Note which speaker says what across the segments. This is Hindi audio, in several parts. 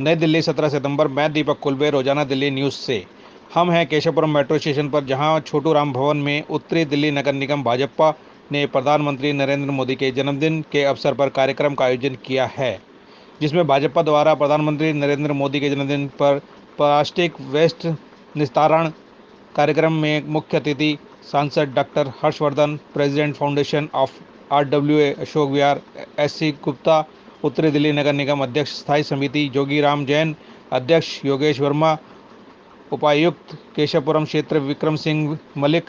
Speaker 1: नई दिल्ली 17 सितंबर। मैं दीपक कुलबे, रोजाना दिल्ली न्यूज़ से। हम हैं केशवपुरम मेट्रो स्टेशन पर, जहां छोटू राम भवन में उत्तरी दिल्ली नगर निगम भाजपा ने प्रधानमंत्री नरेंद्र मोदी के जन्मदिन के अवसर पर कार्यक्रम का आयोजन किया है, जिसमें भाजपा द्वारा प्रधानमंत्री नरेंद्र मोदी के जन्मदिन पर प्लास्टिक वेस्ट निस्तारण कार्यक्रम में मुख्य अतिथि सांसद doctor Harshvardhan, president foundation of RWA Ashok Vihar SC Gupta, उत्तरी दिल्ली नगर निगम अध्यक्ष स्थायी समिति जोगीराम जैन, अध्यक्ष योगेश वर्मा, उपायुक्त केशवपुरम क्षेत्र विक्रम सिंह मलिक,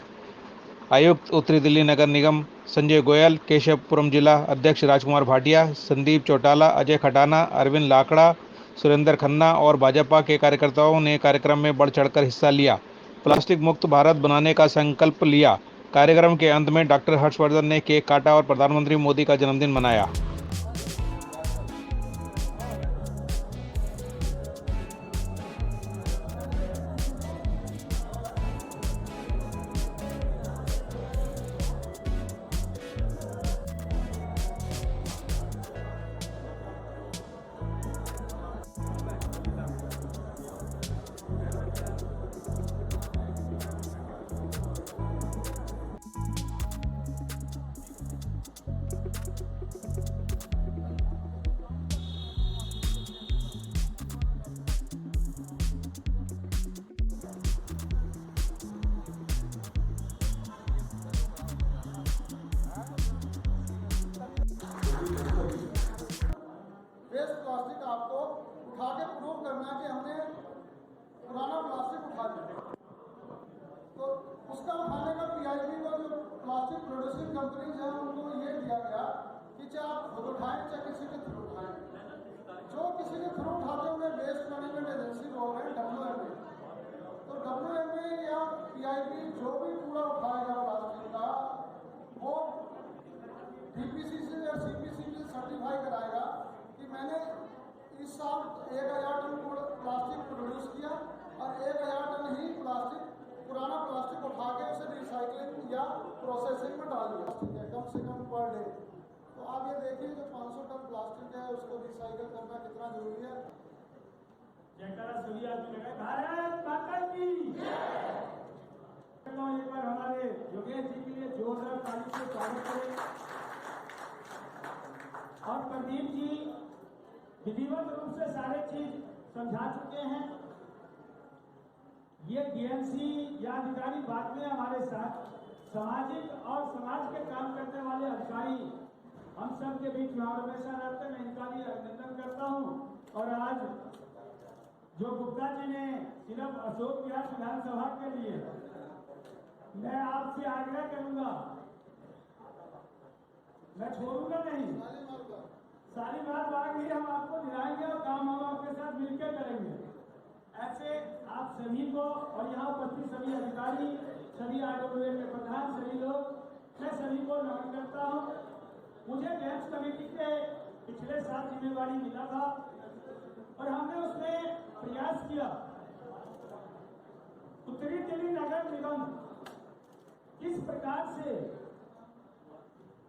Speaker 1: आयुक्त उत्तरी दिल्ली नगर निगम संजय गोयल, केशवपुरम जिला अध्यक्ष राजकुमार भाटिया, संदीप चौटाला, अजय खटाना, अरविंद लाकड़ा, सुरेंद्र खन्ना और भाजपा के कार्यकर्ताओं ने कार्यक्रम में बढ़ चढ़कर हिस्सा लिया। प्लास्टिक मुक्त भारत बनाने का संकल्प लिया। कार्यक्रम के अंत में डॉक्टर हर्षवर्धन ने केक काटा और प्रधानमंत्री मोदी का जन्मदिन मनाया।
Speaker 2: वेस्ट प्लास्टिक आपको उठा के प्रूव करना है कि हमने पुराना प्लास्टिक उठा दिया, तो उसका उठाने का PIB को जो प्लास्टिक प्रोड्यूसिंग कंपनीज हैं उनको ये दिया गया कि चाहे आप खुद उठाएं चाहे किसी के थ्रू उठाएं। जो किसी के थ्रू उठाते हैं उन्हें वेस्ट मैनेजमेंट एजेंसी बोल रहे हैं, WMA। तो WMA या PIB जो भी कूड़ा उठाएगा प्लास्टिक का, वो DPCC या CPC से सर्टिफाई कराएगा कि मैंने इस साल 1000 टन प्लास्टिक प्रोड्यूस किया और 1000 टन ही प्लास्टिक, पुराना प्लास्टिक उठा के उसे रिसाइकलिंग या प्रोसेसिंग में डाल दिया, ठीक है, कम से कम पर डे। तो आप ये देखिए जो 500 टन प्लास्टिक है उसको रिसाइकल करना कितना जरूरी है।
Speaker 3: जयकारा सभी आदमी लगाए, भारत माता की जय। एक बार हमारे योगेश जी के लिए जोरदार ताली से स्वागत करें। और प्रदीप जी विधिवत रूप से सारे चीज समझा चुके हैं। ये DMC या अधिकारी बाद में हमारे साथ सामाजिक और समाज के काम करने वाले अधिकारी हम सब के बीच में हमेशा रहते हैं। मैं इनका भी अभिनंदन करता हूं। और आज जो गुप्ता जी ने सिर्फ अशोक विहार विधानसभा के लिए, मैं आपसे आग्रह करूंगा, मैं छोड़ूंगा नहीं, सारी बात बाग ही हम आपको दिलाएंगे और काम हम आपके साथ मिलकर करेंगे। ऐसे आप सभी को और यहाँ उपस्थित सभी अधिकारी, सभी RWA के प्रधान, सभी लोग, मैं सभी को नमन करता हूँ। मुझे गेम्स कमेटी के पिछले साल जिम्मेवारी मिला था और हमने उसमें प्रयास किया उत्तरी दिल्ली नगर निगम किस प्रकार से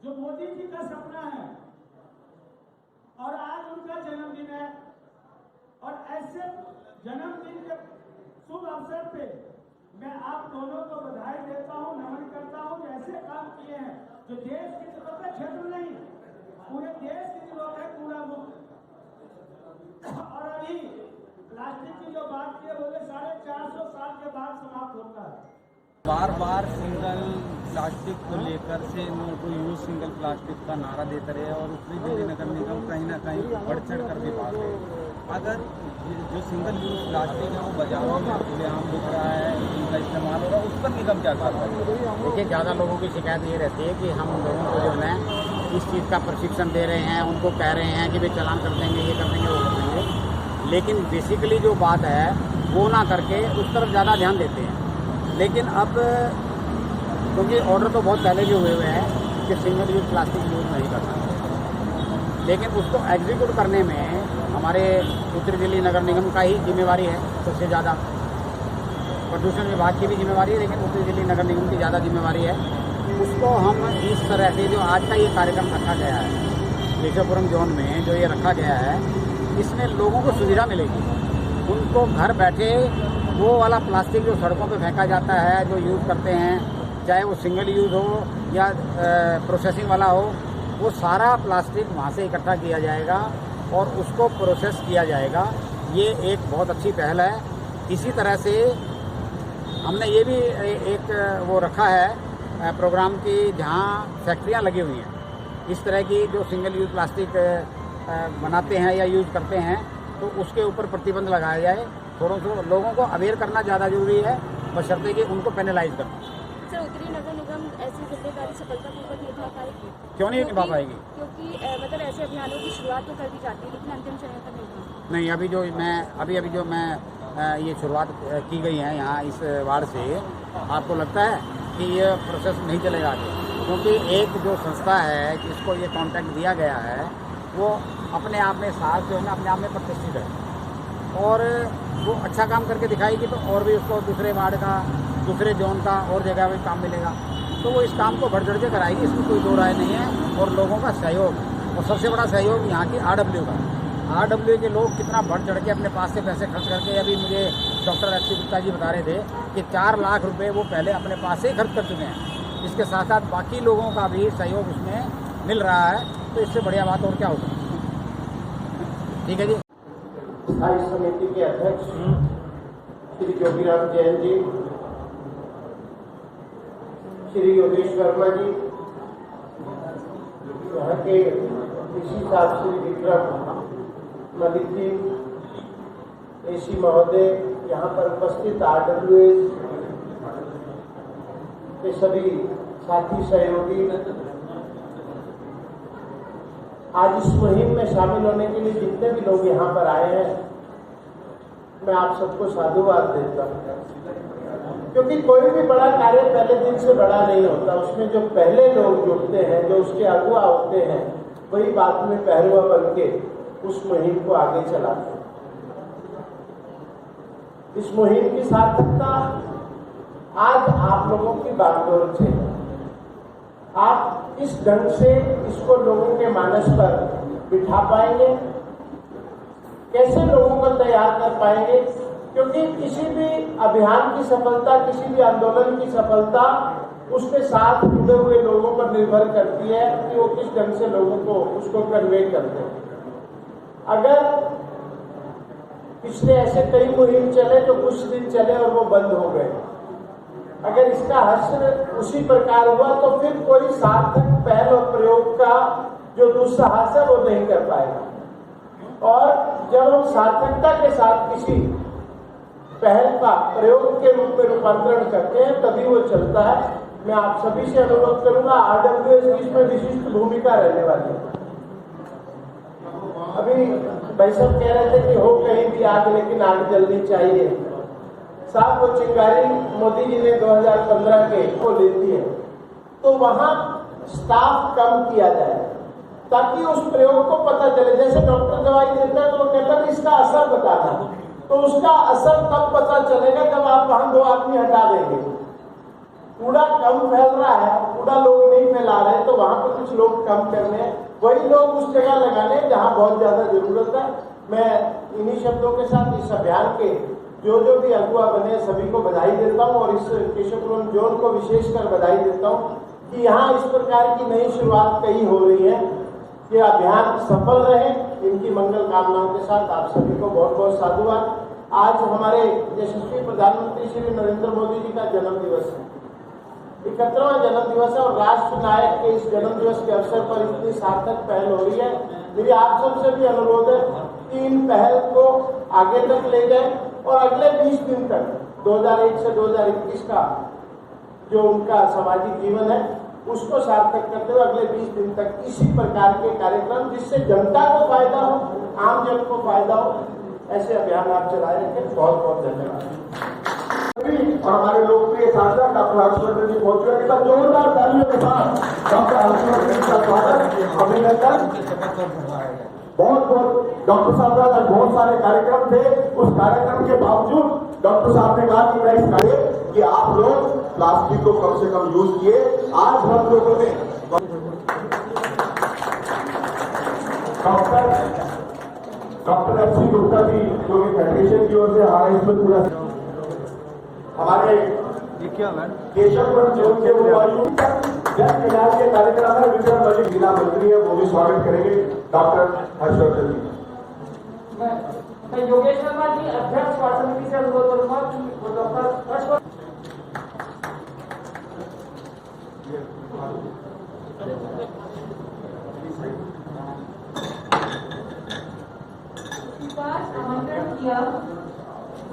Speaker 3: जो मोदी जी का सपना है और आज उनका जन्मदिन है, और ऐसे जन्मदिन के शुभ अवसर पे मैं आप दोनों को बधाई देता हूं, नमन करता हूं। ऐसे काम किए हैं जो देश की जरूरत है, क्षेत्र नहीं, पूरे देश की जरूरत है कूड़ा मुक्त। और अभी प्लास्टिक की जो बात की है, बोले 450 साल के बाद समाप्त होता है।
Speaker 4: बार बार सिंगल प्लास्टिक को लेकर से no to use single plastic का नारा देते रहे और उत्तरी दिल्ली नगर निगम कहीं ना कहीं बढ़ चढ़ कर भी भाग रहे। अगर जो सिंगल यूज प्लास्टिक है वो बाजारों में खुलेआम दिख रहा है, उनका इस्तेमाल हो रहा है, उस पर निगम क्या कर रहा है?
Speaker 5: देखिए, ज़्यादा लोगों की शिकायत ये रहती है कि हम लोगों को जो है इस चीज़ का प्रशिक्षण दे रहे हैं, उनको कह रहे हैं कि वे चालान कर देंगे, ये कर देंगे, वो कर देंगे, लेकिन बेसिकली जो बात है वो ना करके उस तरफ ज़्यादा ध्यान देते हैं। लेकिन अब क्योंकि ऑर्डर तो बहुत पहले भी हुए हैं कि सिंगल यूज प्लास्टिक यूज नहीं करना, लेकिन उसको एग्जीक्यूट करने में हमारे उत्तरी दिल्ली नगर निगम का ही जिम्मेवारी है सबसे ज़्यादा। प्रदूषण विभाग की भी जिम्मेवारी है, लेकिन उत्तरी दिल्ली नगर निगम की ज़्यादा जिम्मेवारी है। उसको हम इस तरह से, जो आज का ये कार्यक्रम रखा गया है केशवपुरम जोन में, जो ये रखा गया है, इसमें लोगों को सुविधा मिलेगी। उनको घर बैठे वो वाला प्लास्टिक जो सड़कों पे फेंका जाता है, जो यूज़ करते हैं, चाहे वो सिंगल यूज़ हो या प्रोसेसिंग वाला हो, वो सारा प्लास्टिक वहाँ से इकट्ठा किया जाएगा और उसको प्रोसेस किया जाएगा। ये एक बहुत अच्छी पहल है। इसी तरह से हमने ये भी एक वो रखा है प्रोग्राम की, जहाँ फैक्ट्रियाँ लगी हुई हैं इस तरह की जो सिंगल यूज़ प्लास्टिक बनाते हैं या यूज़ करते हैं, तो उसके ऊपर प्रतिबंध लगाया जाए। थोड़ा सा लोगों को अवेयर करना ज़्यादा जरूरी है, बशर्ते कि उनको पेनलाइज करना।
Speaker 6: सर, उत्तरी नगर निगम ऐसी जिम्मेदारी सफलतापूर्वक निभा पाएगी?
Speaker 5: क्यों नहीं निभा पाएगी?
Speaker 6: क्योंकि मतलब ऐसे अभियानों की शुरुआत तो कर दी जाती है, लेकिन अंतिम चरण पर नहीं।
Speaker 5: अभी जो मैं ये शुरुआत की गई है यहाँ इस वार्ड से, आपको लगता है कि ये प्रोसेस नहीं चलेगा आगे? क्योंकि एक जो संस्था है जिसको ये कॉन्ट्रैक्ट दिया गया है, वो अपने आप में साथ जो है ना अपने आप में प्रतिष्ठित है और वो अच्छा काम करके दिखाएगी, तो और भी उसको दूसरे वार्ड का, दूसरे जोन का और जगह भी काम मिलेगा। तो वो इस काम को बढ़ चढ़ के कराएगी, इसमें कोई दो राय नहीं है। और लोगों का सहयोग, और सबसे बड़ा सहयोग यहाँ की RW का। RW के लोग कितना बढ़ चढ़ के अपने पास से पैसे खर्च करके, अभी मुझे डॉक्टर अच्छी गुप्ता जी बता रहे थे कि 4 लाख रुपए वो पहले अपने पास से खर्च कर चुके हैं। इसके साथ साथ बाकी लोगों का भी सहयोग उसमें मिल रहा है, तो इससे बढ़िया बात और क्या हो सकती है। ठीक है जी।
Speaker 7: स्थायी समिति के अध्यक्ष श्री जोगीराम जैन जी, श्री योगेश वर्मा जी, यहाँ के कृषि साहब श्री विक्रम मलिक जी, AC महोदय, यहाँ पर उपस्थित RWS के सभी साथी सहयोगी, आज इस मुहिम में शामिल होने के लिए जितने भी लोग यहाँ पर आए हैं, मैं आप सबको साधुवाद देता हूँ। क्योंकि कोई भी बड़ा कार्य पहले दिन से बड़ा नहीं होता, उसमें जो पहले लोग जुड़ते हैं, जो उसके अगुआ होते हैं, वही बाद में पहलुआ बन के उस मुहिम को आगे चलाते हैं। इस मुहिम की सार्थकता आज आप लोगों की बागडोर से है। आप इस ढंग से इसको लोगों के मानस पर बिठा पाएंगे, कैसे लोगों को तैयार कर पाएंगे? क्योंकि किसी भी अभियान की सफलता, किसी भी आंदोलन की सफलता उसके साथ जुड़े हुए लोगों पर निर्भर करती है कि वो किस ढंग से लोगों को उसको कन्वे करते हैं। अगर पिछले ऐसे कई मुहिम चले जो कुछ दिन चले और वो बंद हो गए, अगर इसका हश्र उसी प्रकार हुआ तो फिर कोई सार्थक पहल और प्रयोग का जो दुस्साहस है वो नहीं कर पाएगा। और जब हम सार्थकता के साथ किसी पहल का प्रयोग के रूप में रूपांतरण करते हैं, तभी वो चलता है। मैं आप सभी से अनुरोध करूंगा, RWS की इसमें विशिष्ट भूमिका रहने वाली है। अभी भाई साहब कह रहे थे कि हो कहीं भी आग, लेकिन आग जलनी चाहिए। साहब वो चिंगारी मोदी जी ने 2015 के को लेती है, तो वहां स्टाफ कम किया जाए ताकि उस प्रयोग को पता चले। जैसे डॉक्टर दवाई देता है तो वो कहता है इसका असर बताना, तो उसका असर तब पता चलेगा जब आप वहां 2 आदमी हटा देंगे। कूड़ा कम फैल रहा है, कूड़ा लोग नहीं फैला रहे, तो वहां पर कुछ लोग कम करने हैं, वही लोग उस जगह लगाने जहां बहुत ज्यादा जरूरत है। मैं इन्हीं शब्दों के साथ इस अभियान के जो भी अगुआ बने सभी को बधाई देता हूं, और इस केशवपुरम जोन को विशेषकर बधाई देता हूं कि यहाँ इस प्रकार की नई शुरुआत कई हो रही है। ये अभियान सफल रहे, इनकी मंगल कामनाओं के साथ आप सभी को बहुत बहुत साधुवाद। आज हमारे यशस्वी प्रधानमंत्री श्री नरेंद्र मोदी जी का जन्म दिवस है, 71वां जन्म दिवस है, और राष्ट्र नायक के इस जन्म दिवस के अवसर पर इतनी सार्थक पहल हो रही है। मेरी आप सबसे भी अनुरोध है कि इन पहल को आगे तक ले जाए और अगले 20 दिन तक 2001 से 2021 का जो उनका सामाजिक जीवन है उसको सार्थक करते हुए अगले 20 दिन तक इसी प्रकार के कार्यक्रम, जिससे जनता को फायदा हो, आम जन को फायदा हो, ऐसे अभियान आप चलाए रखें। बहुत बहुत धन्यवाद।
Speaker 2: और हमारे लोकप्रिय सांसद डॉक्टर हर्षवर्धन जी पहुंच चुके हैं। जोरदार तालियों के साथ डॉक्टर हर्षवर्धन का स्वागत, अभिनंदन। बहुत बहुत डॉक्टर साहब का बहुत सारे कार्यक्रम थे, उस कार्यक्रम के बावजूद डॉक्टर साहब ने कहा कि मैं इस कार्य कि आप लोग प्लास्टिक को कम से कम यूज किए। आज हम लोगों ने doctor
Speaker 8: doctor FC. Gupta ji जो कि फेडरेशन की ओर से हमारा इसमें पूरा हमारे केशवपुरम जोन के उपायुक्त जन कल्याण के कार्यक्रम में विक्रम मलिक जिला मंत्री है, वो भी स्वागत करेंगे डॉक्टर हर्षवर्धन जी।
Speaker 3: मैं योगेश शर्मा जी अध्यक्ष स्वास्थ्य समिति से अनुरोध करूंगा कि डॉक्टर हर्षवर्धन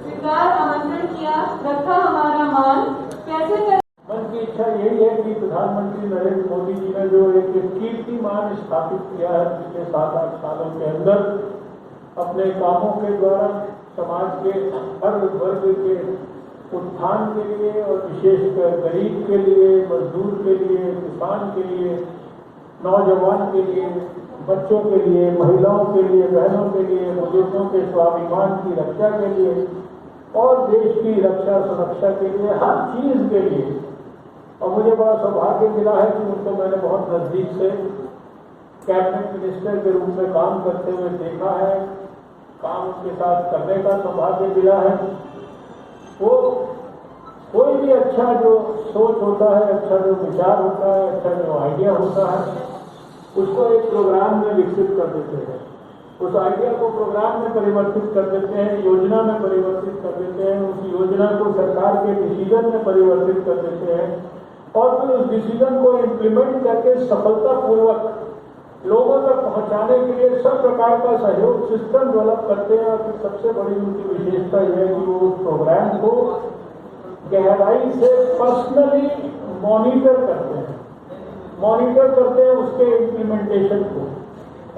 Speaker 6: स्वीकार आमंत्रण किया रखा हमारा मान कैसे कर
Speaker 3: मन की इच्छा यही है कि प्रधानमंत्री नरेंद्र मोदी जी ने जो एक कीर्तिमान स्थापित किया है पिछले 7-8 सालों के अंदर अपने कामों के द्वारा समाज के हर वर्ग के उत्थान के लिए और विशेषकर गरीब के लिए, मजदूर के लिए, किसान के लिए, नौजवान के लिए, बच्चों के लिए, महिलाओं के लिए, बहनों के लिए, बुजुर्गों के स्वाभिमान की रक्षा के लिए और देश की रक्षा सुरक्षा के लिए, हर चीज के लिए। और मुझे बड़ा सौभाग्य मिला है कि उनको मैंने बहुत नजदीक से कैबिनेट मिनिस्टर के रूप में काम करते हुए देखा है, काम उनके साथ करने का सौभाग्य मिला है। वो कोई भी अच्छा जो सोच होता है, अच्छा जो विचार होता है, अच्छा जो आइडिया होता है, उसको एक प्रोग्राम में विकसित कर देते हैं, उस आइडिया को प्रोग्राम में परिवर्तित कर देते हैं, योजना में परिवर्तित कर देते हैं, उस योजना को सरकार के डिसीजन में परिवर्तित कर देते हैं और फिर उस डिसीजन को इम्प्लीमेंट करके सफलतापूर्वक लोगों तक पहुंचाने के लिए सब प्रकार का सहयोग सिस्टम डेवलप करते हैं। और फिर सबसे बड़ी उनकी विशेषता यह है कि वो उस प्रोग्राम को गहराई से पर्सनली मॉनिटर करते हैं उसके इम्प्लीमेंटेशन को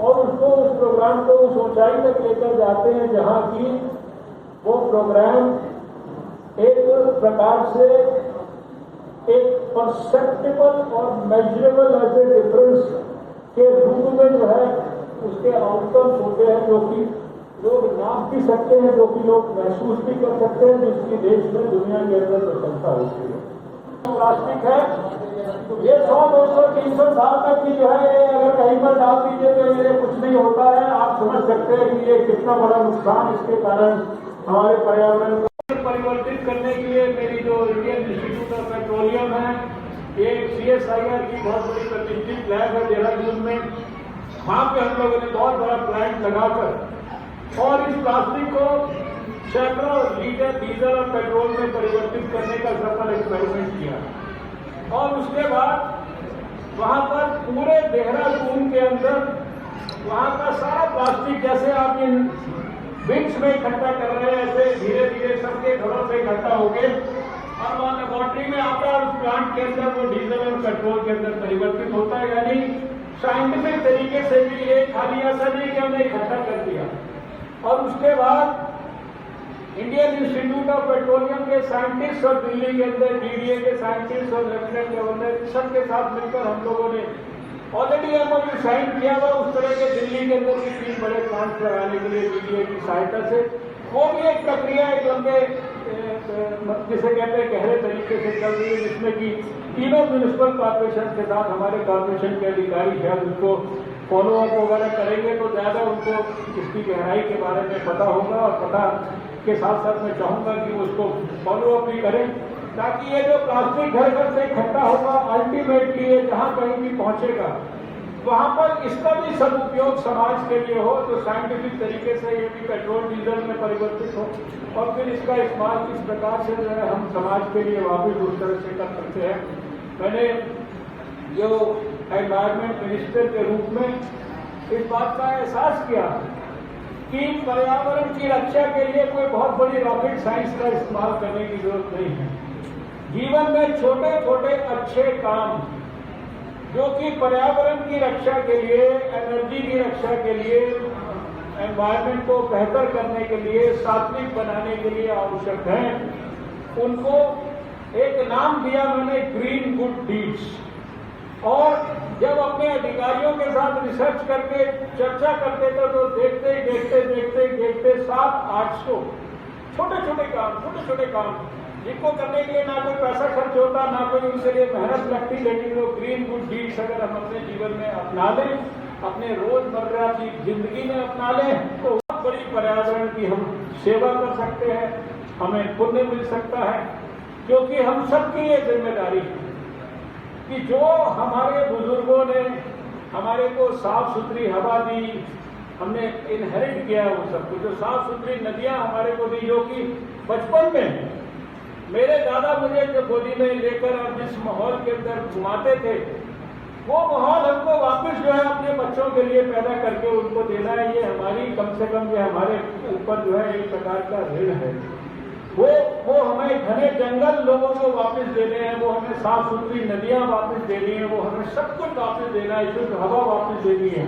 Speaker 3: और उसको उस प्रोग्राम को उस ऊंचाई तक लेकर जाते हैं जहां की वो प्रोग्राम एक प्रकार से एक परसेप्टेबल और मेजरेबल एज ए डिफरेंस के रूप में जो है उसके आउटकम्स होते हैं जो कि लोग नाप भी सकते हैं, जो कि लोग महसूस भी कर सकते हैं, जिसकी देश में दुनिया के अंदर प्रशंसा होती है। प्लास्टिक है ये 100, 200, 300 साल तक की जो है अगर कहीं पर डाल दीजिए तो ये कुछ नहीं होता है। आप समझ सकते हैं कि ये कितना बड़ा नुकसान इसके कारण हमारे पर्यावरण को परिवर्तित करने के लिए मेरी जो इंडियन इंस्टीट्यूट ऑफ पेट्रोलियम है, एक CSIR की बहुत बड़ी प्रतिष्ठित लैब है देहरादून में, वहाँ पे हम लोगों ने बहुत बड़ा प्लांट लगाकर और इस प्लास्टिक को सैकड़ों लीटर डीजल और पेट्रोल में परिवर्तित करने का सफल एक्सपेरिमेंट किया। और उसके बाद वहाँ पर पूरे देहरादून के अंदर वहाँ का सारा प्लास्टिक जैसे आप इन बिन्स में इकट्ठा कर रहे हैं, ऐसे धीरे धीरे सबके घरों से इकट्ठा हो गए और वहाँ लेबोरेटरी में आता है। उस प्लांट के अंदर वो डीजल और पेट्रोल के अंदर परिवर्तित होता है। यानी साइंटिफिक तरीके से भी ये खाली ऐसा नहीं कि हमने इकट्ठा कर दिया। और उसके बाद इंडियन इंस्टीट्यूट ऑफ पेट्रोलियम के साइंटिस्ट और दिल्ली के अंदर DDA के साइंटिस्ट और लेफ्टिनेंट गवर्नर सबके साथ मिलकर हम लोगों ने ऑलरेडी MOU साइन किया हुआ उस तरह के दिल्ली के अंदर भी 3 बड़े प्लांट लगाने के लिए DDA की सहायता से। वो भी एक प्रक्रिया एक लंबे जिसे कहते हैं गहरे तरीके से चल रही है, जिसमें कि तीनों म्यूनिसिपल कॉर्पोरेशन के साथ हमारे कॉर्पोरेशन के अधिकारी शायद उनको फॉलोअप वगैरह करेंगे तो ज़्यादा उनको इसकी गहराई के बारे में पता होगा और पता के साथ साथ मैं चाहूँगा कि उसको फॉलोअप भी करें ताकि ये जो प्लास्टिक घर घर से इकट्ठा होगा अल्टीमेटली ये जहाँ कहीं भी पहुँचेगा वहाँ पर इसका भी सदुपयोग समाज के लिए हो, तो साइंटिफिक तरीके से ये भी पेट्रोल डीजल में परिवर्तित हो और फिर इसका इस्तेमाल किस प्रकार से जो है हम समाज के लिए वापिस उस तरह से कर सकते हैं। मैंने जो एनवायरमेंट मिनिस्टर के रूप में इस बात का एहसास किया कि पर्यावरण की रक्षा के लिए कोई बहुत बड़ी रॉकेट साइंस का इस्तेमाल करने की जरूरत नहीं है। जीवन में छोटे छोटे अच्छे काम जो कि पर्यावरण की रक्षा के लिए, एनर्जी की रक्षा के लिए, एनवायरनमेंट को बेहतर करने के लिए, सात्विक बनाने के लिए आवश्यक हैं, उनको एक नाम दिया मैंने ग्रीन गुड डीड्स। और जब अपने अधिकारियों के साथ रिसर्च करके चर्चा करते थे तो देखते 700-800 छोटे छोटे काम जिनको करने के लिए ना कोई पैसा खर्च होता, ना कोई उनके लिए मेहनत लगती, लेकिन वो ग्रीन गुड डीड्स अगर हम अपने जीवन में अपना लें, अपने रोजमर्रा की जिंदगी में अपना लें तो पर्यावरण की हम सेवा कर सकते हैं, हमें पुण्य मिल सकता है, क्योंकि हम सबकी ये जिम्मेदारी है कि जो हमारे बुजुर्गों ने हमारे को साफ सुथरी हवा दी, हमने इनहेरिट किया वो सब कुछ, जो साफ सुथरी नदियां हमारे को दी, जो कि बचपन में मेरे दादा मुझे जो गोदी में लेकर और जिस माहौल के अंदर घुमाते थे, वो माहौल हमको वापस जो है अपने बच्चों के लिए पैदा करके उनको देना है। ये हमारी कम से कम ये हमारे ऊपर जो है एक प्रकार का ऋण है। वो हमें घने जंगल लोगों को वापस देने हैं, वो हमें साफ सुथरी नदियां वापस देनी है, वो हमें सब कुछ वापस देना है, शुद्ध हवा वापस देनी है।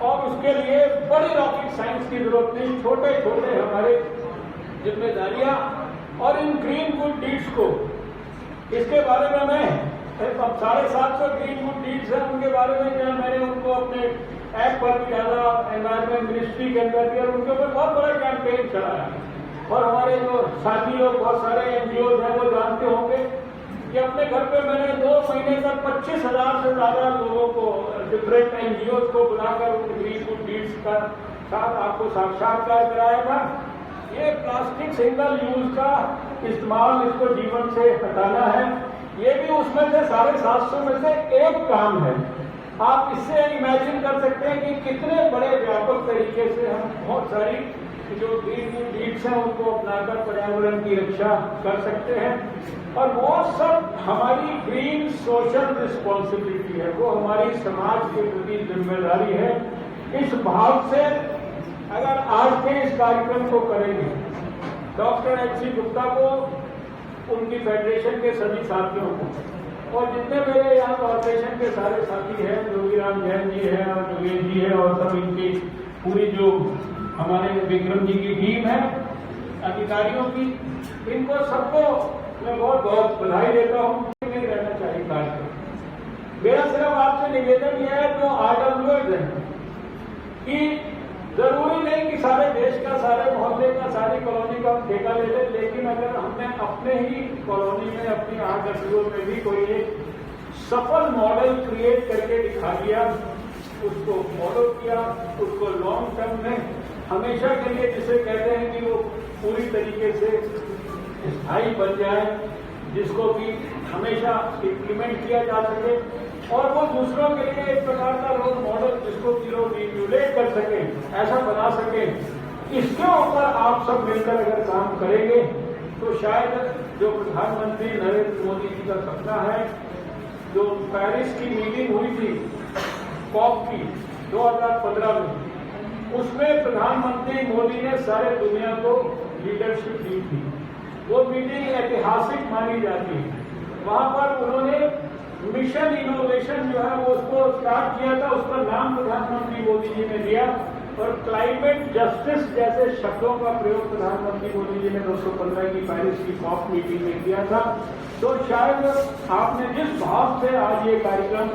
Speaker 3: और उसके लिए बड़ी रॉकेट साइंस की जरूरत नहीं, छोटे छोटे हमारे जिम्मेदारियां और इन ग्रीन गुड डीड्स को, इसके बारे में मैं 750 ग्रीन गुड डीड्स हैं, उनके बारे में क्या मैंने उनको अपने ऐप पर भी डाला, एनवायरमेंट मिनिस्ट्री के अंदर भी, और उनके ऊपर बहुत बड़ा कैंपेन चलाया। और हमारे जो साथी लोग बहुत सारे एनजीओ हैं वो जानते होंगे कि अपने घर पे मैंने 2 महीने तक 25,000 से ज्यादा लोगों को, डिफरेंट एनजीओ को बुलाकर उन ग्रीन गुड डीड्स का साथ आपको साक्षात्कार कराया था। ये प्लास्टिक सिंगल यूज का इस्तेमाल, इसको जीवन से हटाना है, ये भी उसमें से 750 में से एक काम है। आप इससे इमेजिन कर सकते हैं कि कितने बड़े व्यापक तरीके से हम बहुत सारी जो ग्रीन गुड डीड्स हैं उनको अपनाकर पर्यावरण की रक्षा कर सकते हैं। और वो सब हमारी ग्रीन सोशल रिस्पॉन्सिबिलिटी है, वो हमारी समाज के प्रति जिम्मेदारी है। इस भाव से अगर आज के इस कार्यक्रम को करेंगे, डॉक्टर एच.सी. गुप्ता को, उनकी फेडरेशन के सभी साथियों को, और जितने मेरे यहाँ कॉर्पोरेशन के सारे साथी हैं, योगीराम जैन जी हैं और योगेश जी है, और सब इनकी पूरी जो हमारे विक्रम जी की टीम है अधिकारियों की, इनको सबको मैं बहुत बहुत बधाई देता हूँ। नहीं रहना चाहिए कार्यक्रम। मेरा सिर्फ आपसे निवेदन यह है, जो RWS है, कि जरूरी नहीं कि सारे देश का, सारे मोहल्ले का, सारी कॉलोनी का हम ठेका ले लें, लेकिन अगर हमने अपने ही कॉलोनी में, अपनी RWS में भी कोई एक सफल मॉडल क्रिएट करके दिखा दिया, उसको फॉलो किया, उसको लॉन्ग टर्म में हमेशा के लिए, जिसे कहते हैं कि वो पूरी तरीके से स्थायी बन जाए, जिसको कि हमेशा इम्प्लीमेंट किया जा सके, और वो दूसरों के लिए एक प्रकार का रोल मॉडल, जिसको कि लोग इम्यूलेट कर सके, ऐसा बना सके। इसके ऊपर आप सब मिलकर अगर काम करेंगे तो शायद जो प्रधानमंत्री नरेंद्र मोदी जी का सपना है, जो पेरिस की मीटिंग हुई थी कॉप की 2015 में, उसमें प्रधानमंत्री मोदी ने सारे दुनिया को लीडरशिप दी थी। वो मीटिंग ऐतिहासिक मानी जाती है। वहां पर उन्होंने मिशन इनोवेशन जो है वो उसको स्टार्ट किया था, उसका नाम प्रधानमंत्री मोदी जी ने दिया, और क्लाइमेट जस्टिस जैसे शब्दों का प्रयोग प्रधानमंत्री मोदी जी ने 215 की पेरिस की कॉप मीटिंग में किया था। तो शायद आपने जिस भाव से आज ये कार्यक्रम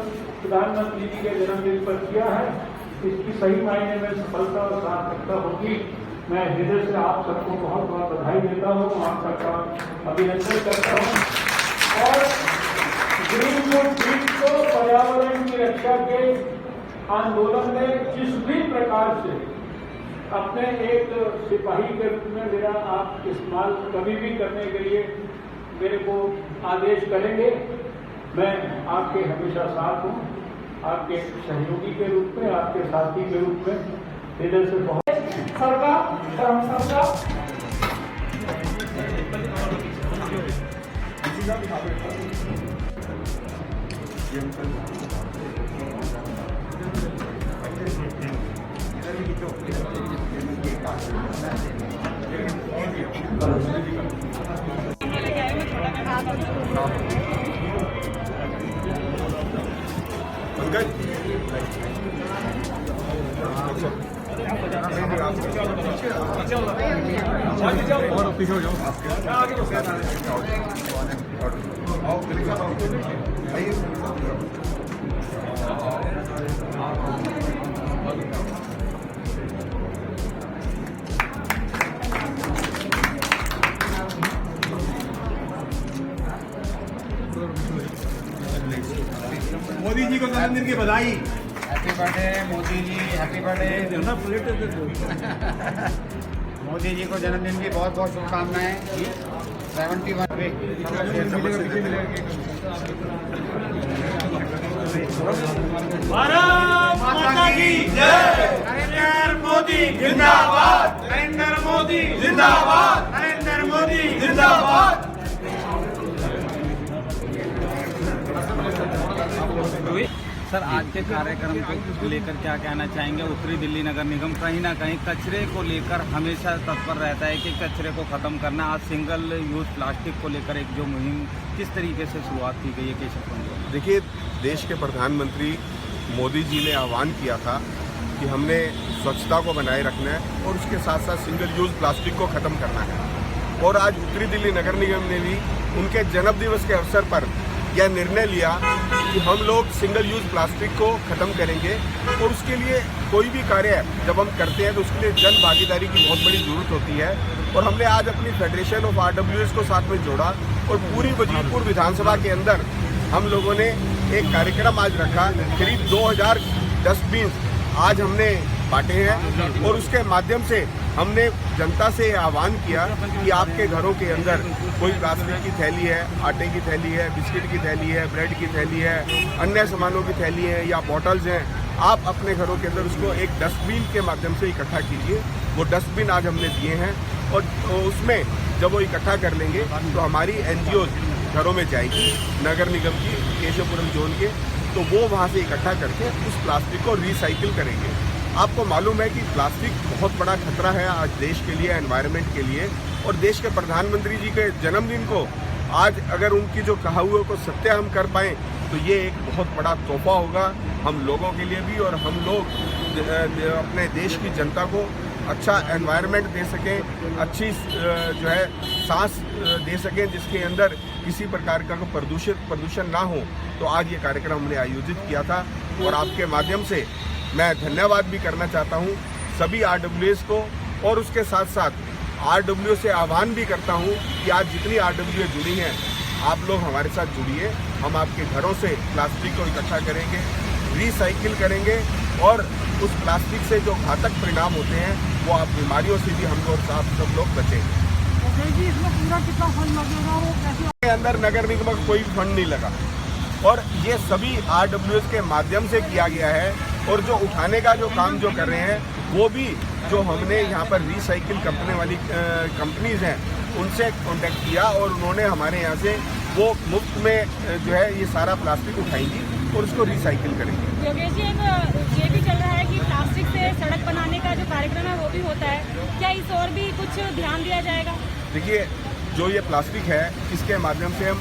Speaker 3: प्रधानमंत्री जी के जन्मदिन पर किया है, इसकी सही मायने में सफलता और सार्थकता होगी। मैं हृदय से आप सबको बहुत बहुत बधाई देता हूँ, आप सबका अभिनंदन करता हूँ। और ग्रीन गुड डीड्स को पर्यावरण की रक्षा के आंदोलन में जिस भी प्रकार से अपने एक सिपाही के रूप में मेरा आप इस्तेमाल कभी भी करने के लिए मेरे को आदेश करेंगे, मैं आपके हमेशा साथ हूँ, आपके सहयोगी के रूप में, आपके साथी के रूप में हृदय से बहुत सरकार और हम सबका
Speaker 8: मोदी जी को जन्मदिन की बधाई।
Speaker 5: Birthday Modi ji, happy birthday. Modi ji को जन्मदिन की बहुत बहुत शुभकामनाएं। 71
Speaker 3: भारत माता की जय। नरेंद्र मोदी जिंदाबाद, नरेंद्र मोदी जिंदाबाद, नरेंद्र मोदी जिंदाबाद।
Speaker 4: सर, आज के कार्यक्रम को लेकर क्या कहना चाहेंगे? उत्तरी दिल्ली नगर निगम कहीं ना कहीं कचरे को लेकर हमेशा तत्पर रहता है कि कचरे को ख़त्म करना। आज सिंगल यूज़ प्लास्टिक को लेकर एक जो मुहिम किस तरीके से शुरुआत की गई है केशव?
Speaker 8: देखिए, देश के प्रधानमंत्री मोदी जी ने आह्वान किया था कि हमने स्वच्छता को बनाए रखना है और उसके साथ साथ सिंगल यूज़ प्लास्टिक को ख़त्म करना है। और आज उत्तरी दिल्ली नगर निगम ने भी उनके जन्मदिवस के अवसर पर यह निर्णय लिया कि हम लोग सिंगल यूज़ प्लास्टिक को ख़त्म करेंगे। और उसके लिए कोई भी कार्य जब हम करते हैं तो उसके लिए जन भागीदारी की बहुत बड़ी ज़रूरत होती है। और हमने आज अपनी फेडरेशन ऑफ RWS को साथ में जोड़ा और पूरी वजीरपुर विधानसभा के अंदर हम लोगों ने एक कार्यक्रम आज रखा। करीब 2000 डस्टबिन आज हमने बांटे हैं और उसके माध्यम से हमने जनता से आह्वान किया कि आपके घरों के अंदर कोई प्लास्टिक की थैली है, आटे की थैली है, बिस्किट की थैली है, ब्रेड की थैली है, अन्य सामानों की थैली है या बॉटल्स हैं, आप अपने घरों के अंदर उसको एक डस्टबिन के माध्यम से इकट्ठा कीजिए। वो डस्टबिन आज हमने दिए हैं और उसमें जब वो इकट्ठा कर लेंगे तो हमारी NGOs घरों में जाएगी, नगर निगम की केशवपुरम जोन के, तो वो वहाँ से इकट्ठा करके उस प्लास्टिक को रिसाइकिल करेंगे। आपको मालूम है कि प्लास्टिक बहुत बड़ा खतरा है आज देश के लिए, एनवायरनमेंट के लिए। और देश के प्रधानमंत्री जी के जन्मदिन को आज अगर उनकी जो कहा हुए को सत्य हम कर पाएँ तो ये एक बहुत बड़ा तोहफा होगा हम लोगों के लिए भी, और हम लोग अपने देश की जनता को अच्छा एनवायरनमेंट दे सकें, अच्छी जो है सांस दे सकें जिसके अंदर किसी प्रकार का प्रदूषण ना हो। तो आज ये कार्यक्रम हमने आयोजित किया था और आपके माध्यम से मैं धन्यवाद भी करना चाहता हूँ सभी RWS को। और उसके साथ साथ RWS से आह्वान भी करता हूँ कि आज जितनी RWS जुड़ी हैं आप लोग हमारे साथ जुड़िए। हम आपके घरों से प्लास्टिक को इकट्ठा करेंगे, रिसाइकिल करेंगे और उस प्लास्टिक से जो घातक परिणाम होते हैं वो आप बीमारियों से भी हम लोग सब लोग बचेंगे।
Speaker 3: इसमें पूरा कितना फंड लगेगा, वो कैसे?
Speaker 8: अंदर नगर निगम का कोई फंड नहीं लगा और ये सभी RWS के माध्यम से किया गया है। और जो उठाने का जो काम जो कर रहे हैं वो भी जो हमने यहाँ पर रिसाइकिल करने वाली कंपनीज हैं उनसे कांटेक्ट किया और उन्होंने हमारे यहाँ से वो मुफ्त में जो है ये सारा प्लास्टिक उठाएंगी और उसको रिसाइकिल करेंगे।
Speaker 6: योगेश जी, ये भी चल रहा है कि प्लास्टिक से सड़क बनाने का जो कार्यक्रम है वो भी होता है, क्या इस और भी कुछ ध्यान दिया जाएगा?
Speaker 8: देखिए, जो ये प्लास्टिक है इसके माध्यम से हम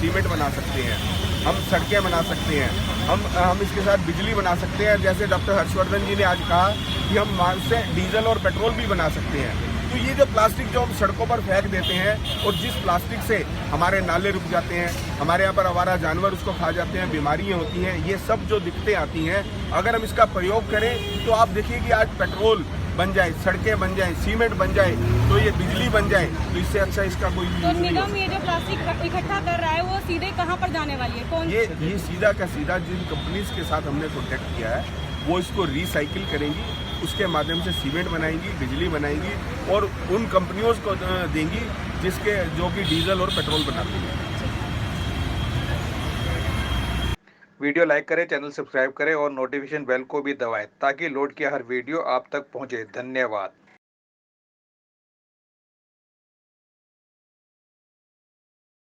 Speaker 8: सीमेंट बना सकते हैं, हम सड़कें बना सकते हैं, हम इसके साथ बिजली बना सकते हैं। जैसे डॉक्टर हर्षवर्धन जी ने आज कहा कि हम से डीजल और पेट्रोल भी बना सकते हैं। तो ये जो प्लास्टिक जो हम सड़कों पर फेंक देते हैं और जिस प्लास्टिक से हमारे नाले रुक जाते हैं, हमारे यहाँ पर आवारा जानवर उसको खा जाते हैं, बीमारियाँ होती हैं, ये सब जो दिक्कतें आती हैं, अगर हम इसका प्रयोग करें तो आप देखिए कि आज पेट्रोल बन जाए, सड़कें बन जाए, सीमेंट बन जाए, तो ये बिजली बन जाए, तो इससे अच्छा इसका कोई
Speaker 6: तो निगम ये जो प्लास्टिक इकट्ठा कर रहा है वो सीधे कहाँ पर जाने वाली है? कौन?
Speaker 8: ये सीधा का सीधा जिन कंपनीज के साथ हमने कॉन्टेक्ट किया है वो इसको रिसाइकिल करेंगी, उसके माध्यम से सीमेंट बनाएंगी, बिजली बनाएंगी और उन कंपनियों को देंगी जो कि डीजल और पेट्रोल बनाती है।
Speaker 1: वीडियो लाइक करें, चैनल सब्सक्राइब करें और नोटिफिकेशन बेल को भी दबाएं ताकि लोड किया हर वीडियो आप तक पहुंचे। धन्यवाद।